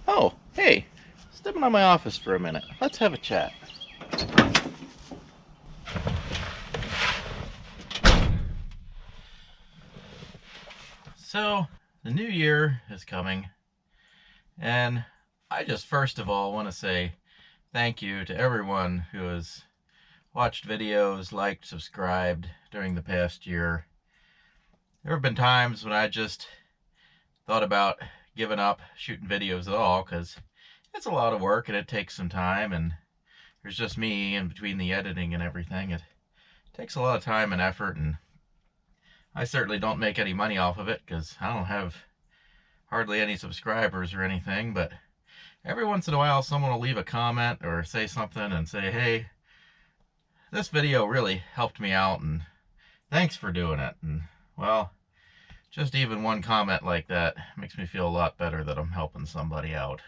Oh, hey, step into my office for a minute. Let's have a chat. So, the new year is coming, and I just first of all want to say thank you to everyone who has watched videos, liked, subscribed during the past year. There have been times when I just thought about giving up shooting videos at all because it's a lot of work and it takes some time, and there's just me in between the editing and everything. It takes a lot of time and effort, and I certainly don't make any money off of it because I don't have hardly any subscribers or anything. But every once in a while someone will leave a comment or say something and say, hey, this video really helped me out and thanks for doing it. And well, just even one comment like that makes me feel a lot better that I'm helping somebody out.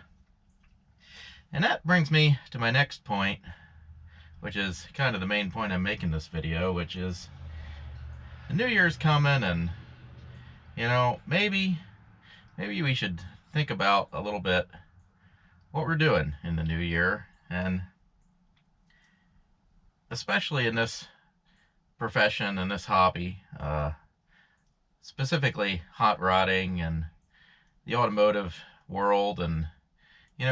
And that brings me to my next point, which is kind of the main point I'm making this video, which is the New Year's coming, and maybe we should think about a little bit what we're doing in the new year, and especially in this profession and this hobby, specifically hot rodding and the automotive world, and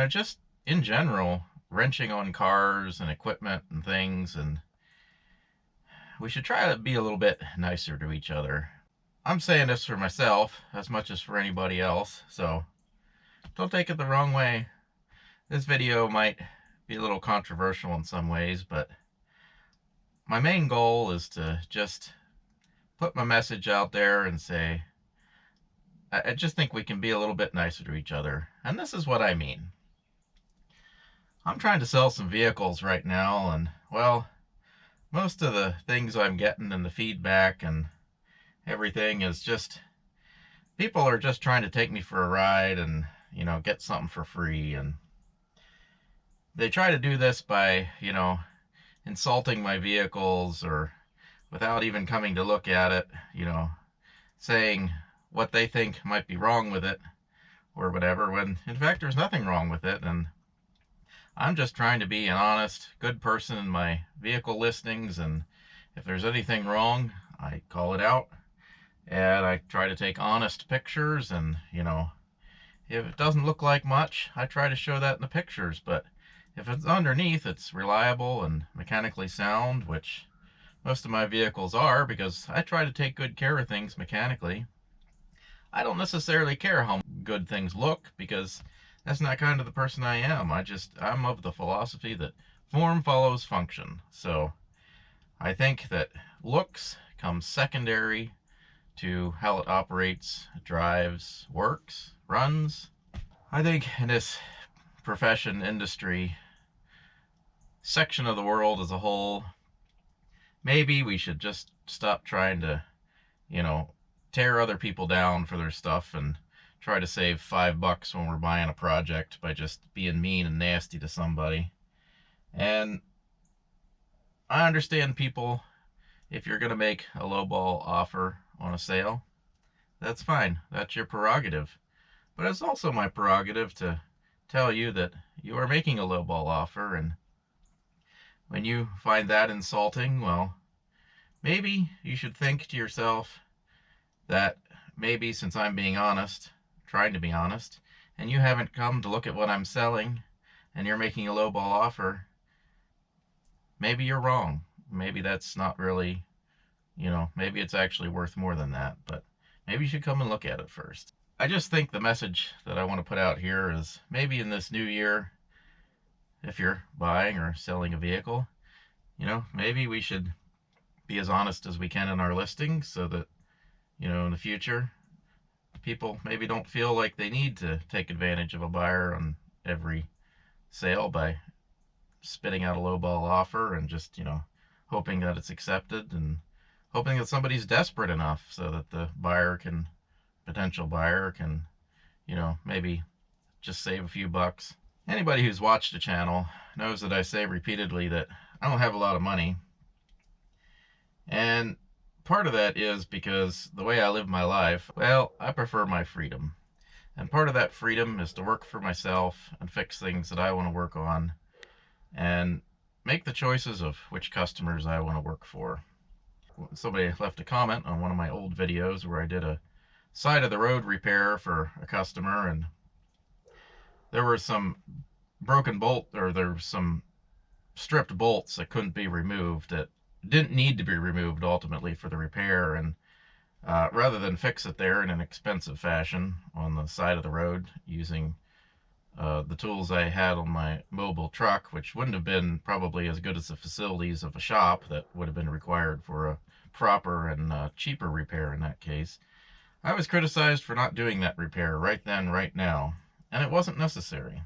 just in general wrenching on cars and equipment and things. And we should try to be a little bit nicer to each other. I'm saying this for myself as much as for anybody else, so don't take it the wrong way. This video might be a little controversial in some ways, but my main goal is to just put my message out there and say, I just think we can be a little bit nicer to each other. And this is what I mean. I'm trying to sell some vehicles right now, and well, most of the things I'm getting and the feedback and everything is just people are just trying to take me for a ride and get something for free. And they try to do this by insulting my vehicles, or without even coming to look at it, saying what they think might be wrong with it or whatever, when in fact there's nothing wrong with it. And I'm just trying to be an honest, good person in my vehicle listings, and if there's anything wrong, I call it out, and I try to take honest pictures. And if it doesn't look like much, I try to show that in the pictures. But if it's underneath, it's reliable and mechanically sound, which most of my vehicles are, because I try to take good care of things mechanically. I don't necessarily care how good things look, because that's not kind of the person I am. I'm of the philosophy that form follows function. So I think that looks comes secondary to how it operates, drives, works, runs. I think in this profession, industry, section of the world as a whole, maybe we should just stop trying to, tear other people down for their stuff and try to save $5 when we're buying a project by just being mean and nasty to somebody. And I understand people, if you're going to make a lowball offer on a sale, that's fine. That's your prerogative. But it's also my prerogative to tell you that you are making a lowball offer, and when you find that insulting, well, maybe you should think to yourself that maybe since I'm being honest, trying to be honest, and you haven't come to look at what I'm selling, and you're making a lowball offer, maybe you're wrong. Maybe that's not really, maybe it's actually worth more than that, but maybe you should come and look at it first. I just think the message that I want to put out here is, maybe in this new year, if you're buying or selling a vehicle, maybe we should be as honest as we can in our listings, so that, in the future, people maybe don't feel like they need to take advantage of a buyer on every sale by spitting out a lowball offer and just, hoping that it's accepted, and hoping that somebody's desperate enough so that the potential buyer can, maybe just save a few bucks. Anybody who's watched the channel knows that I say repeatedly that I don't have a lot of money. And part of that is because the way I live my life, well, I prefer my freedom. And part of that freedom is to work for myself and fix things that I want to work on and make the choices of which customers I want to work for. Somebody left a comment on one of my old videos where I did a side of the road repair for a customer, and there were some broken bolt, or there were some stripped bolts that couldn't be removed, that didn't need to be removed ultimately for the repair. And rather than fix it there in an expensive fashion on the side of the road using the tools I had on my mobile truck, which wouldn't have been probably as good as the facilities of a shop that would have been required for a proper and cheaper repair in that case, I was criticized for not doing that repair right then, right now, and it wasn't necessary.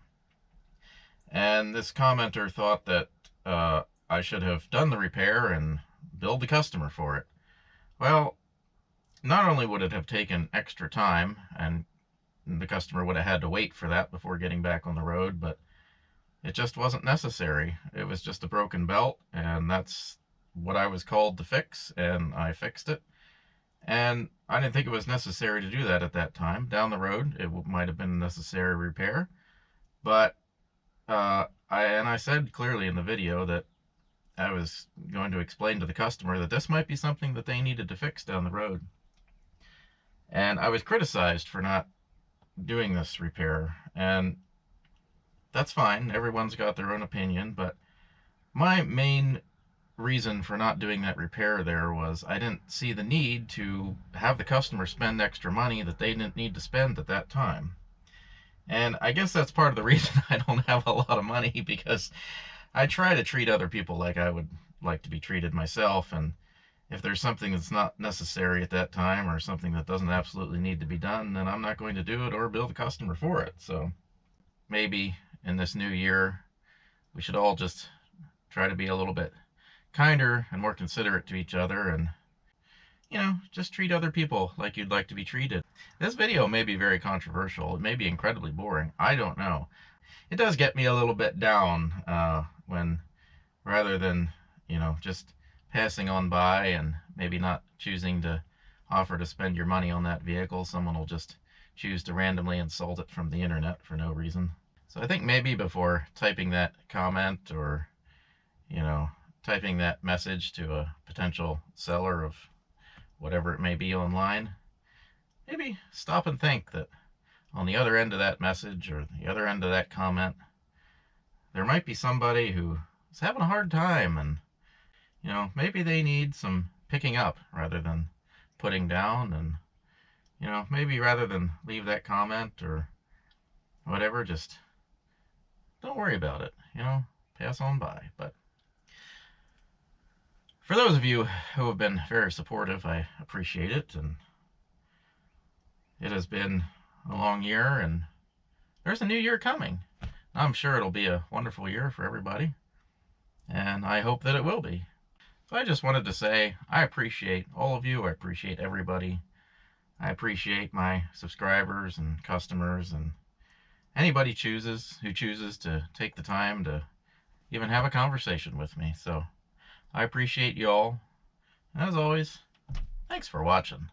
And this commenter thought that I should have done the repair and billed the customer for it. Well, not only would it have taken extra time, and the customer would have had to wait for that before getting back on the road, but it just wasn't necessary. It was just a broken belt, and that's what I was called to fix, and I fixed it. And I didn't think it was necessary to do that at that time. Down the road, it might have been a necessary repair, but I said clearly in the video that I was going to explain to the customer that this might be something that they needed to fix down the road. And I was criticized for not doing this repair, and that's fine. Everyone's got their own opinion, but my main reason for not doing that repair there was I didn't see the need to have the customer spend extra money that they didn't need to spend at that time. And I guess that's part of the reason I don't have a lot of money, because I try to treat other people like I would like to be treated myself. And if there's something that's not necessary at that time, or something that doesn't absolutely need to be done, then I'm not going to do it or bill the customer for it. So maybe in this new year, we should all just try to be a little bit kinder and more considerate to each other, and just treat other people like you'd like to be treated. This video may be very controversial. It may be incredibly boring. I don't know. It does get me a little bit down when, rather than, just passing on by and maybe not choosing to offer to spend your money on that vehicle, someone will just choose to randomly insult it from the internet for no reason. So I think maybe before typing that comment, or, typing that message to a potential seller of whatever it may be online, maybe stop and think that on the other end of that message, or the other end of that comment, there might be somebody who is having a hard time, and maybe they need some picking up rather than putting down. And maybe rather than leave that comment or whatever, just don't worry about it, pass on by. But for those of you who have been very supportive, I appreciate it. And it has been a long year, and there's a new year coming. I'm sure it'll be a wonderful year for everybody, and I hope that it will be. So I just wanted to say I appreciate all of you. I appreciate everybody. I appreciate my subscribers and customers, and anybody who chooses to take the time to even have a conversation with me. So I appreciate you all. As always, thanks for watching.